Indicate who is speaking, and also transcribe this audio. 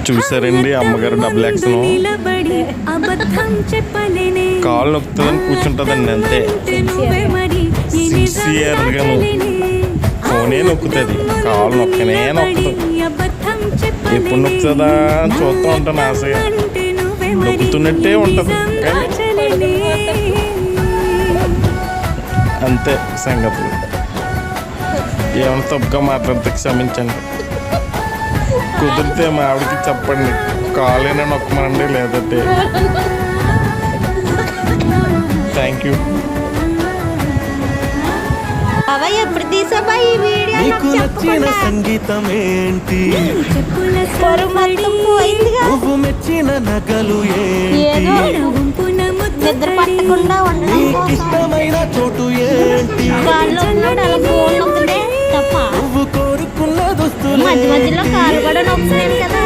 Speaker 1: చూసారండి అమ్మగారు double action కాలు నొక్కుతుందని కూర్చుంటుందండి అంతే సిన్సియర్గాను ఫోనే నొక్కుతుంది కాలు నొక్కనే నొక్కదు ఎప్పుడు నొక్కుతుందా అని చూస్తూ ఉంటాను ఆశగా నొక్కుతున్నట్టే ఉంటుంది అంతే సంగతులు ఏమైనా తప్పుగా మాట్లాడితే క్షమించండి కుదిరితే మా ఆవిడకి చెప్పండి కాలేనా నొక్కమనండి లేదంటే థ్యాంక్ యూ
Speaker 2: ఎప్పుడు తీసావా ఈ వీడియో?
Speaker 3: నీకు నచ్చిన సంగీతం ఏంటి? నువ్వు మెచ్చిన నగలు ఏంటి?
Speaker 2: నిద్ర పట్టకుండా
Speaker 3: నీకు ఇష్టమైన చోటు ఏంటి?
Speaker 2: నువ్వు
Speaker 3: కోరుకున్న దుస్తులు
Speaker 2: మధ్య మధ్యలో కాలు కూడా నొక్కున్నాను కదా.